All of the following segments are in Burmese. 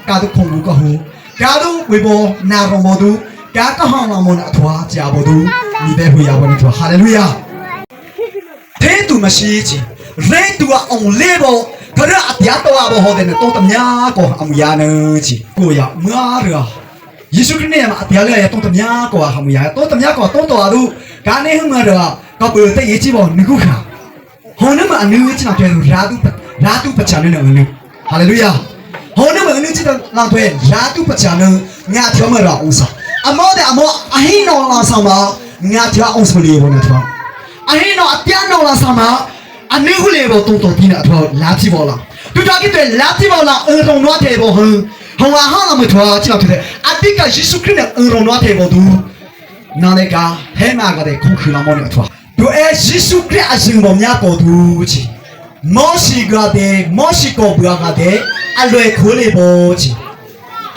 ကာတို့ခုံဘူးကဟူကာတို့ဝေဘောနာရောဘောသူကာကဟောင်းမမွန်အထွားကြာဘောသူမိဘဟူရဘောနေထွာဟာလေလုယာထဲသူမရှိချီရဲသူအောင်လေဘောခရအပြတ်တော်ဘောဟောတဲ့တော့တများကောအမယာနေချီကိုရငါရယေရှုခရစ်နဲ့အပြတ်လေတော့တများကောအမယာတော့တများကောတော့တော်သူကနေဟမှာတော့ကပတဲ့ရေးချီဘောနိကုခါဟောနမအနုချနာတဲ့ရာသူပချာနေနေနေဟာလေလုယာဟောနမအနုချနာတဲ့ရာသူပချာနေငါပြောမှာတော့အောင်စားအမောတဲ့အမောအဟိနောလာဆောင်မှာငါပြောအောင်စလေးဘောနဲ့တော့အဟိနောအပြာနောလာဆောင်မှာအနုခုလေးဘောတုံတုံပြင်းတဲ့အထောလာကြည့်ဘောလားတူတော်ကြီးတဲ့လာကြည့်ဘောလားအုံတုံတော့တယ်ဘောဟန်ဟောဟာလာမထွားချစ်တော့တဲ့အတိကယေရှုခရစ်နဲ့အုံတုံတော့တယ်ဘောသူနာလေကဟဲမာကတဲ့ခုခလာမောနဲ့ထွားသူအဲယေရှုခရစ်အရှင်ဘောမြတ်ကိုသူချီမောရှိကတဲ့မောရှိကိုဘွားကတဲ့အလွယ်ခိုးလေးဘောချီ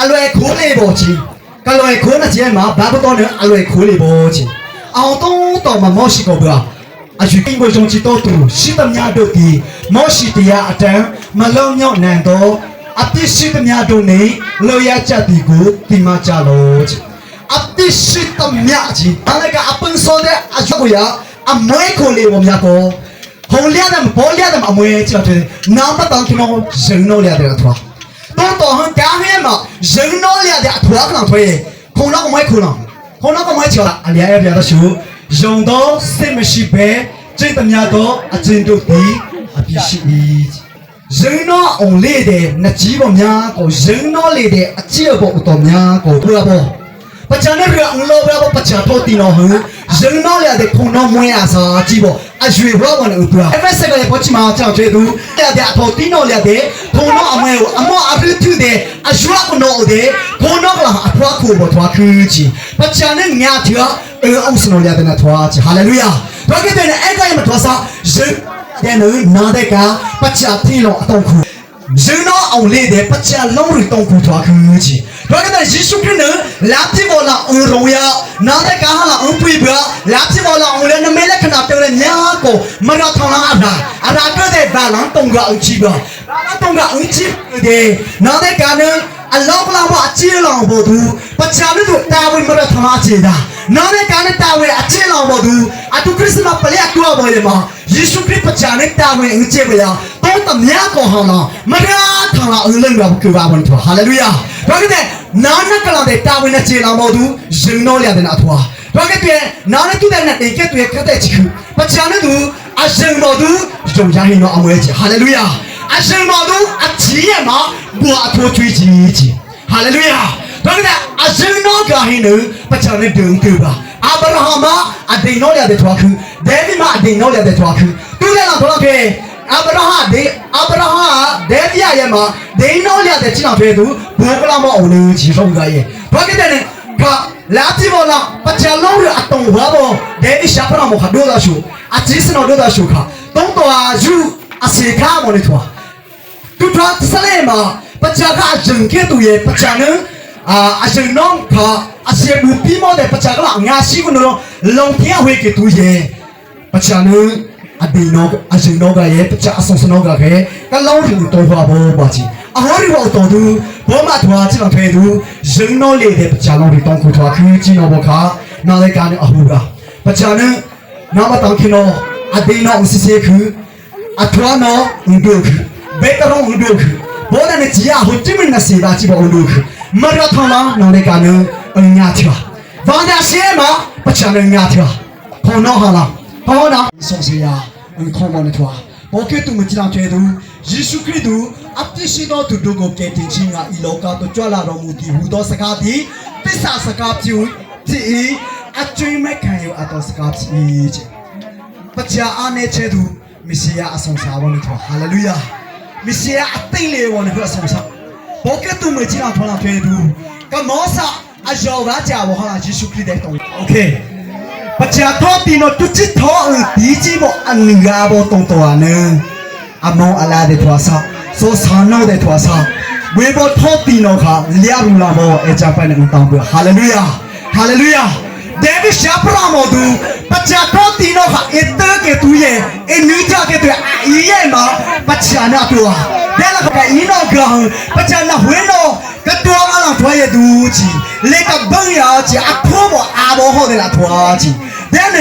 အလွယ်ခိုးလေးဘောချီကလွယ်ခိုးနဲ့ကျဲမှာဘာဘတော်နဲ့အလွယ်ခိုးလေးဘောချီအောင်တုံးတော်မှာမောရှိကိုဘွားအယူကင်းကိုကြုံချီတော့သူရှိသမျှတို့ဒီမောရှိတရားအတန်းမလုံးမြောက်နိုင်တော့အပြစ်ရှိသမျှတို့နေလောရချက်ဒီကိုဒီမှာကြလို့အပြစ်ရှိသမျှကြီးဘာလဲကအပန်းစောတဲ့အယူကိုရအမွေကိုလေးဘောမြတ်ကိုဟောလျာတယ်ဘောလျာတယ်အမွေချတ်တယ်နာမတောင်းကျွန်တော်ဇင်းလို့ရတယ်အထွားတော့ဟန်ကားဟဲမှာဇင်းလို့ရတဲ့အထွားကတော့ထွေးခုံတော့မွေခုံတော့မွေချောအလျာရပြတော့ရှုယုံတော့စစ်မရှိပဲစိတ်တများတော့အချင်းတို့ဒီအပြစ်ရှိ၏ဇင်းတော့အောင်လေတဲ့နှစ်ကြီးပေါ်များကိုဇင်းတော့လေတဲ့အချစ်ပေါ်တော်များကိုဘုရားပေါ်ပချာနေကအလောဘပချာတော့တင်တော့ဟန်ဇင်းတော့လေတဲ့ခုံတော့မွေးအစားကြည့်ပေါ်အရွေဘောဝင်ဥပရာအဲ့စကလေးပေါ်ချမှာကြောက်သေးသူတဲ့တဲ့အထောတင်တော့လေတဲ့ခုံတော့အမွေကိုအမောအပြစ်သူတဲ့အရွာကတော့တဲ့ခုံတော့ကအထွားကိုပေါ်ထွားခူးချီပချာနေညချာအောင်စနော်လေတဲ့ထွားချီဟာလေလုယာတော့ကတဲ့အဲ့ကရမထွားစားဇင်းတဲ့နာတဲ့ကပချာတင်တော့အတော့ခူဇင်းတော့အောင်လေတဲ့ပချာလုံးရီတော့ခူထွားခူးချီတော့ကတဲ့ယေရှုခရစ်နဲ့လာတိဘောလာအုံရောရနာတဲ့ကဟာလာအုံပွေပြလာတိဘောလာအုံလည်းနမဲလက်ခဏပြောတဲ့ညာကိုမရထောင်းလာအရာကတဲ့ဘာလန်တုံကအုံချီပါတုံကအုံချီတဲ့နာတဲ့ကနဲ့အလောကလာမအချီလောင်ဖို့သူပချာလို့တာဝင်မရထောင်းလာချေတာနာတဲ့ကနဲ့တာဝင်အချီလောင်ဖို့သူအတုခရစ်စမပလက်ကွာပေါ်လေမှာယေရှုခရစ်ပချာနဲ့တာဝင်အချေပြရတော့တမယာကိုဟောင်းလာမရထောင်းလာအုံလည်းတော့ကြွားပါလို့ဟာလေလုယာတော့ကတဲ့နာနကလာတဲ့တာဝန်နဲ့ခြေလောင်ဖို့သူရင်တော့ရတဲ့အထွားတော့ကတဲ့နာနဲ့တူတဲ့နဲ့တေကဲတွေ့ခတ်တဲ့ချီပချာနဲ့သူအရှင်တော်သူယုံကြရင်တော့အမွေချီဟာလေလုယာအရှင်တော်သူအချီရမှာဘွာအထိုးချွေးချီဟာလေလုယာတော့ကတဲ့အရှင်တော်ကဟင်းနေပချာနဲ့တုံကူပါအာဗြဟံမအဒိန်တော်ရတဲ့ထွားခုဒေဝိမအဒိန်တော်ရတဲ့ထွားခုသူလည်းတော့တော့ခဲ့အာဗြဟံဒေဝိယရဲ့မှာဒိန်တော်ရတဲ့ချင်းတော်ဖဲသူဘောကလာမအောင်လို့ချီဆုံးကြရဲ့ဘာကတဲ့ကလာတိဘောလာပချာလုံးရအတုံဘာဘောဒေဝိရှာပရမခဒိုလာရှုအချစ်စနော်ဒိုလာရှုခတုံးတော်ယူအစေခါမလို့ထွာတူထွာစလဲမှာပချာကအဂျင်ကဲတူရဲ့ပချာနဲ့အရှင်နောင်ခအစေဘူပီမောတဲ့ပချာကလာငါရှိကနော်လုံပြဝေကတူရဲ့ပချာနဲ့အဒီနောအရှင်နောကရဲ့ပချာအဆုံစနောကခဲကလောင်းလူတော်ဘာဘောပါချီအဟောရီဘောတော်သူဘောမထွားချင်တဲ့သူရင်နောလေးတဲ့ပချာလောင်းတွေတောင်းခွထွားခင်းချင်တော့ဘောခါနာလေကနေအဟူကပချာနဲ့နာမတောင်းခင်တော့အဒီနောအစစ်စစ်ခအထွားနောဥဒုခဘေတရောဥဒုခဘောနဲ့ကြီးအဟိုတိမနစီတာချီဘောဥဒုခမရထောင်းလာနာလေကနေအညာချာဘာသာရှဲမှာပချာနဲ့ညာချာခေါနောဟာလာဟောနာဆုံးစီယာခေါမနဲ့ထွားဘောကဲတူမကြည့်တဲ့သူယေရှုခရစ်သူအပြစ်ရှိသောသူတို့ကိုကယ်တင်ခြင်းကဤလောကသို့ကြွလာတော်မူသည်ဟူသောစကားသည်သစ္စာစကားဖြစ်၏အကျွမ်းမဲ့ခံရအပ်သောစကားဖြစ်၏ပချာအားနဲ့ချဲသူမစ္စယာအဆောင်စားဝန်တော်ဟာလေလုယာမစ္စယာအသိလေဝန်တော်အဆောင်စားဘောကဲတူမကြည့်တဲ့သူကမောစာအယောဂါကြဝဟာယေရှုခရစ်တဲ့တော်โอเคပချာတော်တီနိုတူချစ်တော်ဒီကြီးဘောအငါဘောတုံတော်နဲအမောအလာတဲ့ထွားစားဆိုဆာနောတဲ့ထွားစားဝေဘောတော်တီနိုခါလျာရူလာဘောအချပန်နဲ့တောင်းပြဟာလေလုယာဟာလေလုယာဒေဝိရှာပရမောသူပချာတော်တီနိုခါအတကဲသူရဲ့အနိကြကဲသူအီရဲ့မှာပချာနာတူ တဲ့လာကင်းတော့ကပချာနာဝင်းတော့ကတော့အလားထွားရသူကြီးလေကဘန်းရကြီးအဖိုးပေါ်အာဘောဟုတ်တယ်လားထွားကြီးတဲ့န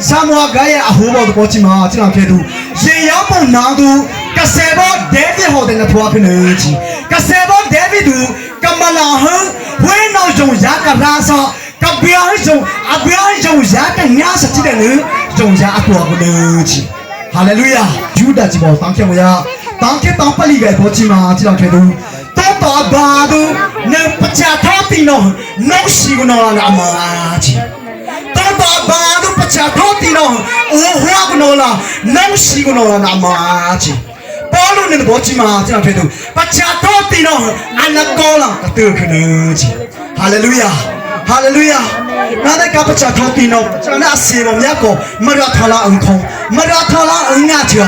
ဆာမွာဂါရဲ့အဟိုးပေါ်တော့ချင်မှာကျွန်တော်ခဲ့သူရေရောက်ပုံနာသူကဆယ်ဘောဒေးဗစ်ဟုတ်တယ်လားထွားဖြစ်နေကြီးကဆယ်ဘောဒေးဗစ်သူကမလာဟန်ဝင်းတော့ဂျုံရကရာစာကပြားဂျုံအပြားဂျုံရကညာစကြည့်တယ်လေဂျုံရအပေါ်ကနေကြီးဟာလေလုယာယူဒာကြီးပေါ်တောင်းခဲ့မရတောင်းခဲ့တောင်းပလိပဲပေါ်ချင်မှာကျွန်တော်ခဲ့သူတော့ဘာတို့နေပချာထောက်တင်တော့နှုတ်ရှိကနော်လာအမာကြီးတော့ဘာတို့ပချာထောက်တင်တော့အိုးဟွာကနော်လာနှုတ်ရှိကနော်လာအမာကြီးပေါ်လို့နေပေါ်ချင်မှာကျွန်တော်ခဲ့သူပချာထောက်တင်တော့အနာကောလာတူခနေကြီးဟာလေလုယာဟာလေလုယာနာတဲ့ကပချာထောက်တင်တော့ကျွန်တော်အစီအမမြတ်ကိုမရထလာအောင်ခေါမရထလာအောင်ငါချာ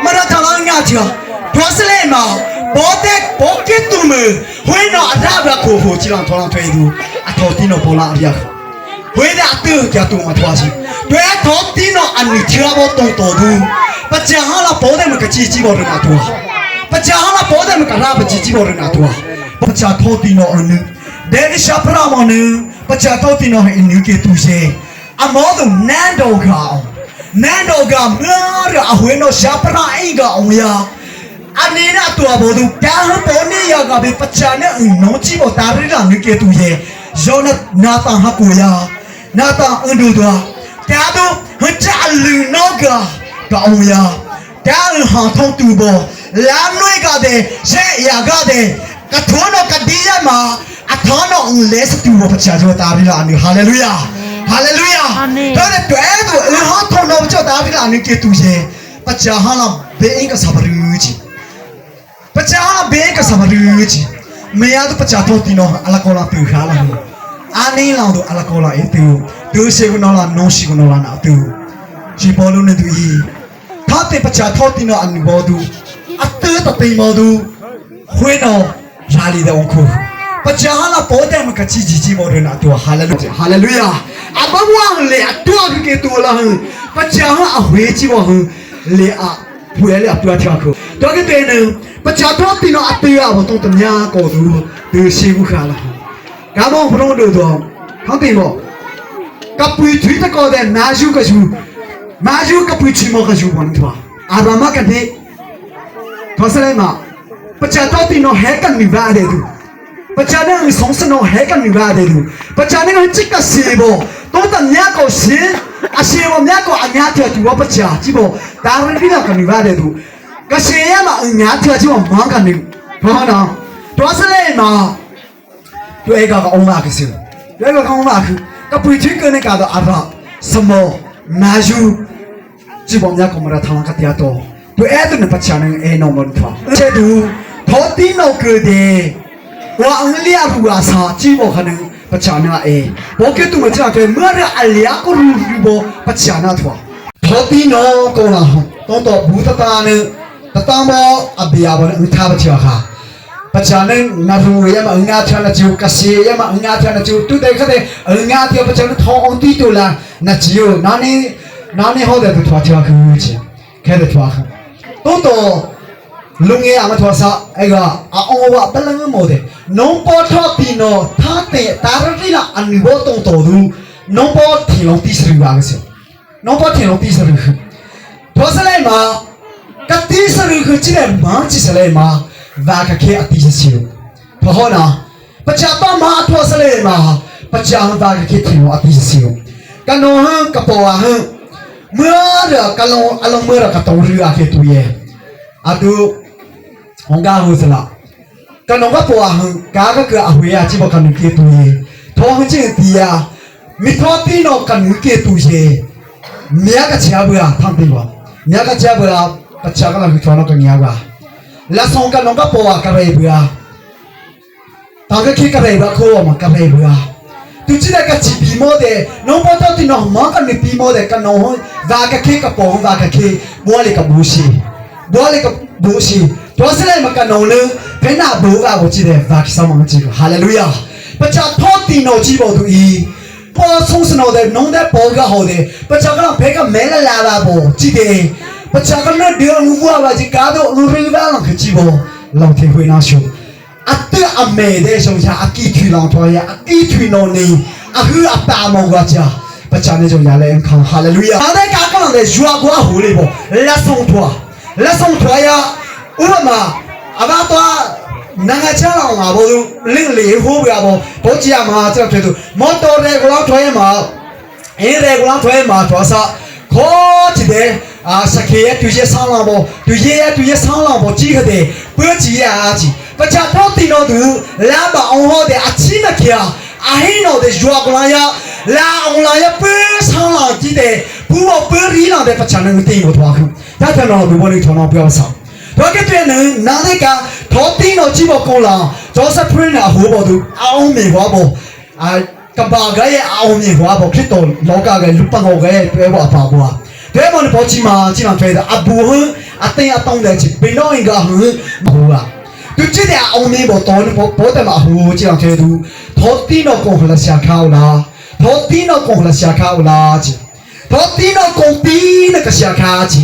မရထလာငါချာထွားစလဲမှာဘောတဲ့ဘောကတူမဝိနောအရာဘကိုဟိုချီလောင်ထောင်းထွေးသူအတော်တင်းတော့ပေါ်လာအရာဝိဒါတူကြတူမထွားစီတွေတော်တင်းတော့အနိချာဘောတော်တော်သူပချာဟာလာဘောတဲ့မကချီချီဘောရနာထွားပချာဟာလာဘောတဲ့မကရာပချီချီဘောရနာထွားပချာတော်တင်းတော့အနိဒေရရှာပရာမနပချာတော်တင်းတော့အနိကေတူစေအမောသူနန်းတော်ကောင်နန်းတော်ကမရအဝိနောရှာပရာအိကအောင်ရအနေနဲ့တော့ဘောသူတာဟပေါ်နေရကပဲပချာနဲ့နော်ချီဘောတာရီလာမြကေတူရဲ့ယောနာတာဟကူယာနာတာအန်ဒူတော့တာတော့ဟချအလူနောကတောင်းယာတာဟာထောက်တူဘောလာနွေကတဲ့ရဲရကတဲ့ကထောနောကဒီယမှာအထောနောလဲစတူဘောပချာကျော်တာရီလာအနေဟာလေလုယာဟာလေလုယာတော့တဲ့တော့အဟာထောနောကျော်တာရီလာအနေကေတူရဲ့ပချာဟာလာဘေးအင်ကဆဘရူချီပချာဘေကစမရူချီမေယာတို့ပချာတော့တီနော်အလကောလာတူခါလာအာနေလောင်တို့အလကောလာအေတူဒိုရှိကနော်လာနော်ရှိကနော်လာနာတူချီပေါ်လုံးနေတူဟီဖတ်တဲ့ပချာတော့တီနော်အန်ဘောတူအတဲတတိမောတူခွေးနော်ရာလီတဲ့ခုပချာလာပေါ်တဲ့မကချီချီမောရနာတူဟာလေလုယာဟာလေလုယာအဘဝလေအတူကေတူလာပချာအဝေးချီဘောလေအဖွယ်လေအတူအချာခုတော့ကတဲ့နေပချာတော့တင်တော့အတေးရဘောတော့တများကောသူဒီရှိဘူးခါလာကာမောဘရုံးတို့တော့ဟောတင်ဘောကပွေထွေးတကောတဲ့နာရှုကရှုမာရှုကပွေချီမောကရှုဘောတော့အာဘမကတဲ့ထောစလဲမှာပချာတော့တင်တော့ဟဲကန်နိဗာတဲ့သူပချာနဲ့ဆုံးစနောဟဲကန်နိဗာတဲ့သူပချာနဲ့ချစ်ကစီဘောတော့တများကောရှင်အရှိဘောများကောအများတဲ့သူပချာကြည့်ဘောဒါရပြီးတော့ကနိဗာတဲ့သူကရှေရမှာအညာချာချောမောင်းကနေဘောနော်တော့စလဲမှာတွေ့ကအောင်လာကစီတွေ့ကကောင်းလာကပွေချစ်ကနေကတော့အရာစမောမာယူကြည့်ပေါ်များကမရထားကတရားတော့တွေ့အဲ့တဲ့ပချာနေအဲနော်မန်ထွားချေတူထောတီနောကတဲ့ဝါအင်္ဂလိပ်ဘူရာစာကြည့်ပေါ်ခနဲ့ပချာနာအဲဘောကတူမချာကမရအလျာကိုရူဘောပချာနာထွားထောတီနောကောလာတော့ဘူတတာနဲ့တတမောအဘိယဘောနဲ့ထားပချာခါပချာနဲ့နာရူရမအငါချာနကျူကစီရမအငါချာနကျူတူတဲ့ခတဲ့အငါပြောပချာနဲ့ထောအောင်တီတူလာနကျူနာနေဟောတဲ့သူထွားချာခူးချင်ခဲတဲ့ထွားခါတော့လုံငယ်အမထွားစားအဲ့ကအောဝပလငမောတဲ့နုံပေါ်ထော်ပီနောထားတဲ့တာရတိလာအန်ဘောတုံတော်သူနုံပေါ်ထီလုံးတီစရူပါကစီနုံပေါ်ထီလုံးတီစရူထောစလဲမှာကတိစရူခချတဲ့မာချစလဲမှာဘာကခဲအတိစီဘောဟောနာပချာပမာထောစလဲမှာပချာဘာကခဲတီနောအတိစီကနောဟကပေါ်ဟမရကလောအလုံးမရကတော်ရီအခဲတူရဲ့အတူဟောကာဟုစလာကနောကပေါ်ဟကာကကအဝေးအချိဘကနုကေတူရဲ့ထောဟချင်းတီယာမိထောတီနောကနုကေတူရဲ့မြာကချာဘရာထမ်တီဘောမြာကချာဘရာပချာကလာမိထောနောကညာဘာလာဆောင်ကနောကပေါ်ကရေဘရာတာကခိကရေဘခိုမကရေဘရာသူချစ်တဲ့ကချီပီမောတဲ့နောပေါ်တော့တင်တော့မောကနေပီမောတဲ့ကနောဟဒါကခေကပေါ်ဒါကခေဘောလေကဘူရှိဘောလေကဘူရှိတော့စလဲမကနောလေဘယ်နာဘူကကိုကြည့်တဲ့ဗာကဆောင်မကြည့်ဟာလေလုယာပချာထောတင်တော့ကြည့်ဖို့သူဤပေါ်ဆုံးစနောတဲ့နုံတဲ့ပေါ်ကဟောတဲ့ပချာကဘဲကမဲလာလာပေါ်ကြည့်တယ်不加个那点五啊吧，就搞到路边上去几包，老天会那修。啊，对啊，美的上下啊，几腿浪拖呀，啊，几腿浪呢，啊，去啊大毛个家，不加那种压力看，哈利路亚。那在刚刚的抓过湖里不，拉松拖呀，我嘛，啊把多。那个车浪啊，不领离湖不要不只嘛，这最多，摩托车个浪推嘛，人个浪推嘛，多少，可记得啊，十块对些上浪不，对些上浪不几个的，不几啊几，不加到底那度，两把红好的啊，起那去啊，啊黑那的抓过来呀，拉红来呀，不上浪记得，不离浪的不加那个地我拖去，但是那不你拖那不要上。我给别人拿那个头顶到几包公狼，就是喷啊湖包都熬米花不啊，个把个也熬米花不，去到老家个六百个个对我包不啊？对我们包起嘛，只能推的啊不哼啊等下懂得去，别弄一个哼湖啊，就这点熬米不多，不得嘛湖只能推的，头顶到公了下靠啦，头顶到公了下靠啦子，头顶到公顶那个下靠子，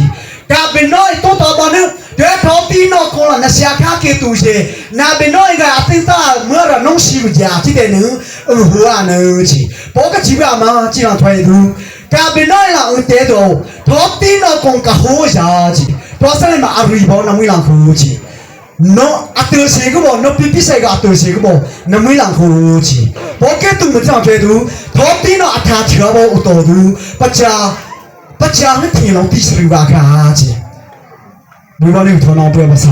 噶别弄多大把呢？对，头顶那公了那下卡给都是，那边那个阿丁大没了弄西不家，这点能河啊能去，包个几百嘛，这样推度，那边那个得到，头顶那公个好下去，多少人嘛阿瑞包那没人好去，那阿多些个包，那比赛个阿多些个包，那没人好去，包个都没这样推度，头顶那阿他车包有多度，不加那天龙第十六个卡去。你把那个头脑不要啥，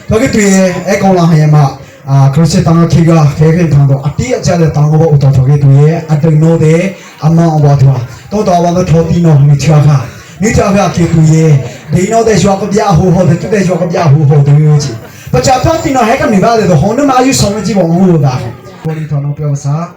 那个对，哎，讲了还嘛啊，可是当个去个，看看到啊，第一家的当个我到头个对，啊对孬的，啊嘛我头啊，到我们头顶孬你跳下，你跳下去对，你孬的说个比较好好的，对的说个比较好好的样子，不叫头顶孬还个你把的都红的嘛有什么地方好的，我的头脑不要啥。